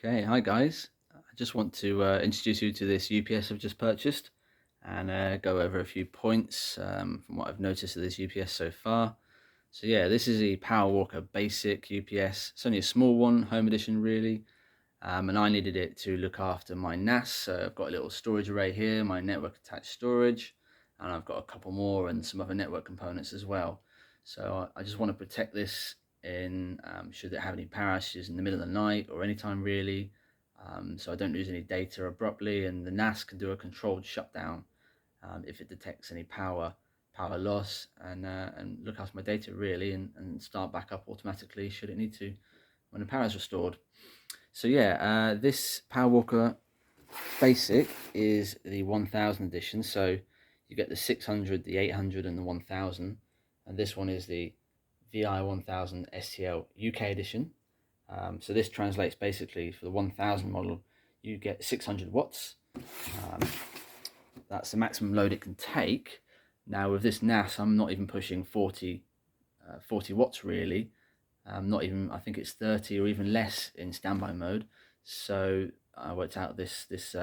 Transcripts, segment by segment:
Okay, hi guys. I just want to introduce you to this UPS I've just purchased and go over a few points from what I've noticed of this UPS so far. So yeah, this is a Power Walker Basic UPS. It's only a small one, home edition really, and I needed it to look after my NAS. So I've got a little storage array here, my network attached storage, and I've got a couple more and some other network components as well. So I just want to protect this in should it have any power outages in the middle of the night or anytime really, so I don't lose any data abruptly, and the NAS can do a controlled shutdown if it detects any power loss, and look after my data really, and start back up automatically should it need to when the power is restored. So yeah, this Power Walker Basic is the 1000 edition, so you get the 600, the 800 and the 1000, and this one is the VI 1000 STL UK edition. So this translates basically for the 1000 model, you get 600 watts. That's the maximum load it can take. Now with this NAS, I'm not even pushing 40 watts really. Not even, I think it's 30 or even less in standby mode. So I worked out this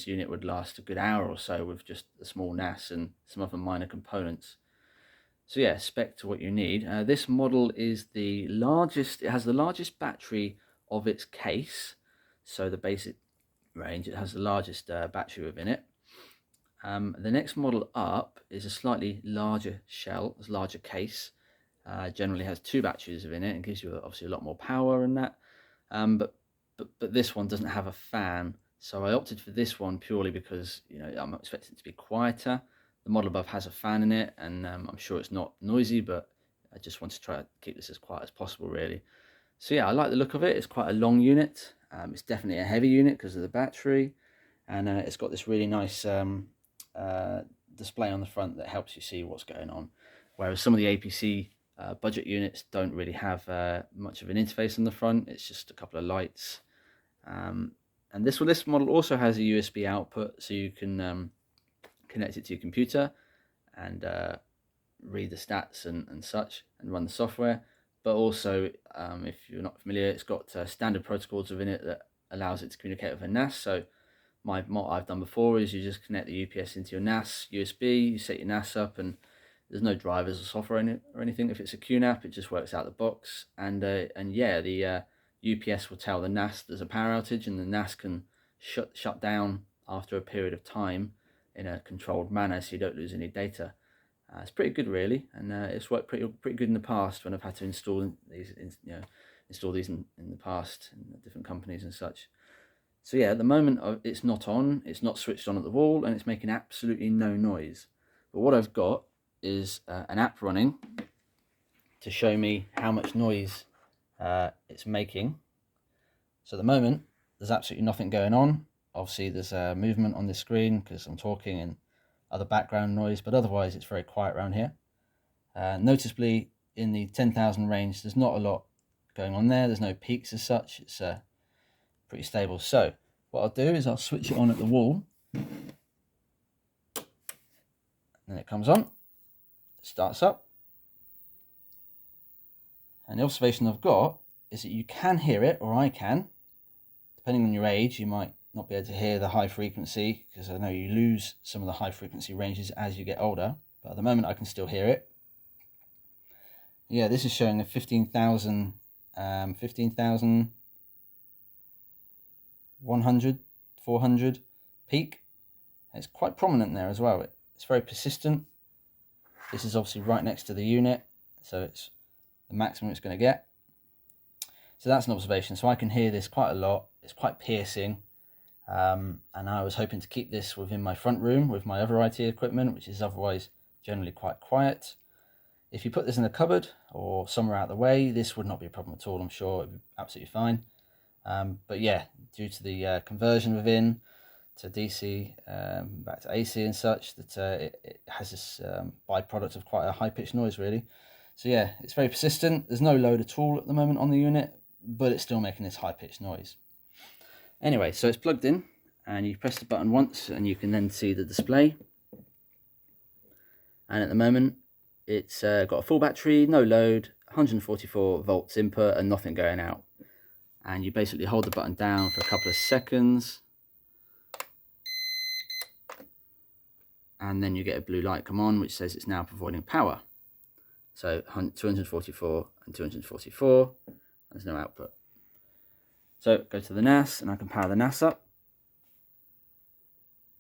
unit would last a good hour or so with just a small NAS and some other minor components. So yeah, spec to what you need. This model is the largest. It has the largest battery of its case. So the basic range, it has the largest battery within it. The next model up is a slightly larger shell, a larger case. Generally has two batteries within it and gives you obviously a lot more power and that. But this one doesn't have a fan, so I opted for this one purely because I'm expecting it to be quieter. The model above has a fan in it, and I'm sure it's not noisy, but I just want to try to keep this as quiet as possible really. So yeah, I like the look of it. It's quite a long unit. It's definitely a heavy unit because of the battery, and it's got this really nice display on the front that helps you see what's going on, whereas some of the APC budget units don't really have much of an interface on the front. It's just a couple of lights. And this model also has a USB output, so you can connect it to your computer and read the stats and such and run the software. But also, if you're not familiar, it's got standard protocols within it that allows it to communicate with a NAS. So what I've done before is you just connect the UPS into your NAS USB, you set your NAS up, and there's no drivers or software in it or anything. If it's a QNAP, it just works out the box, and yeah, the UPS will tell the NAS there's a power outage, and the NAS can shut down after a period of time in a controlled manner, so you don't lose any data. It's pretty good really, and it's worked pretty good in the past when I've had to install these, in the past in different companies and such. So yeah, at the moment it's not on, it's not switched on at the wall, and it's making absolutely no noise. But what I've got is an app running to show me how much noise it's making. So at the moment, there's absolutely nothing going on. Obviously, there's movement on the screen because I'm talking and other background noise, but otherwise it's very quiet around here. Noticeably, in the 10,000 range, there's not a lot going on there. There's no peaks as such. It's pretty stable. So what I'll do is I'll switch it on at the wall. Then it comes on. It starts up. And the observation I've got is that you can hear it, or I can. Depending on your age, you might not be able to hear the high frequency, because I know you lose some of the high frequency ranges as you get older. But at the moment I can still hear it. Yeah, this is showing a 15,100, 400 peak. It's quite prominent there as well. It's very persistent. This is obviously right next to the unit, so it's the maximum it's going to get. So that's an observation. So I can hear this quite a lot. It's quite piercing. And I was hoping to keep this within my front room with my other IT equipment, which is otherwise generally quite quiet. If you put this in a cupboard or somewhere out of the way, this would not be a problem at all. I'm sure it would be absolutely fine. But yeah, due to the conversion within to DC back to AC and such, that it has this byproduct of quite a high-pitched noise really. So yeah, it's very persistent. There's no load at all at the moment on the unit, but it's still making this high-pitched noise. Anyway, so it's plugged in, and you press the button once and you can then see the display. And at the moment it's got a full battery, no load, 144 volts input and nothing going out. and you basically hold the button down for a couple of seconds, and then you get a blue light come on which says it's now providing power. So 244 and 244, there's no output. So go to the NAS and I can power the NAS up.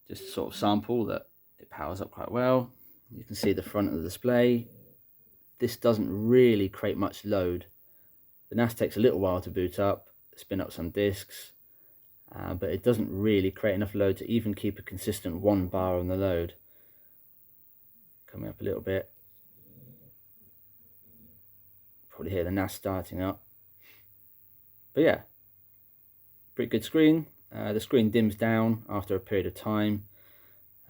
Just to sort of sample that it powers up quite well. You can see the front of the display. This doesn't really create much load. The NAS takes a little while to boot up, spin up some disks, but it doesn't really create enough load to even keep a consistent 1 bar on the load. Coming up a little bit. Probably hear the NAS starting up. But yeah, pretty good screen. The screen dims down after a period of time,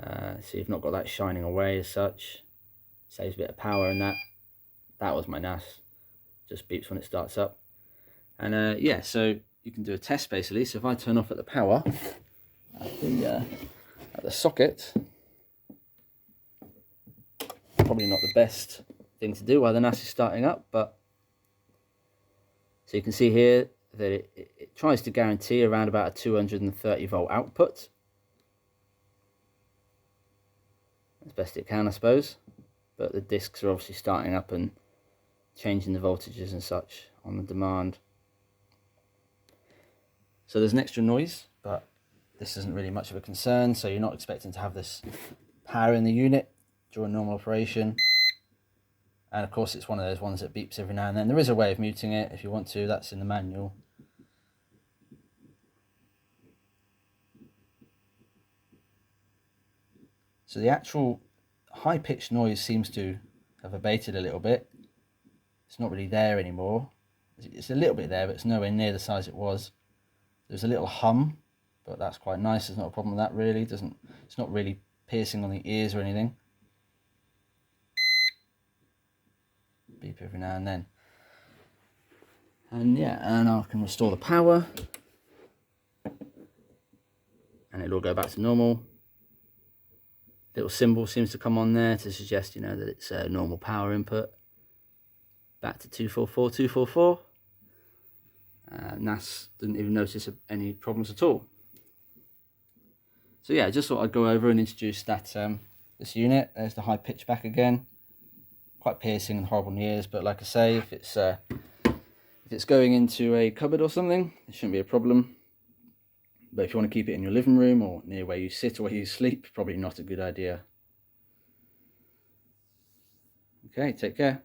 so you've not got that shining away as such. Saves a bit of power in that. That was my NAS. Just beeps when it starts up. And yeah, so you can do a test basically. So if I turn off at the power at the socket, probably not the best thing to do while the NAS is starting up, but so you can see here that it tries to guarantee around about a 230 volt output as best it can, I suppose, but the disks are obviously starting up and changing the voltages and such on the demand. So there's an extra noise, but this isn't really much of a concern, so you're not expecting to have this power in the unit during normal operation. And of course it's one of those ones that beeps every now and then. There is a way of muting it if you want to, that's in the manual. So the actual high-pitched noise seems to have abated a little bit. It's not really there anymore. It's a little bit there, but it's nowhere near the size it was. There's a little hum, but that's quite nice. There's not a problem with that really. It's not really piercing on the ears or anything. Beep every now and then. And yeah, and I can restore the power. And it'll all go back to normal. Little symbol seems to come on there to suggest, you know, that it's a normal power input. Back to 244, 244. NAS didn't even notice any problems at all. So yeah, I just thought I'd go over and introduce that this unit. There's the high pitch back again. Quite piercing and horrible in the ears, but like I say, if it's going into a cupboard or something, it shouldn't be a problem. But if you want to keep it in your living room or near where you sit or where you sleep, probably not a good idea. Okay, take care.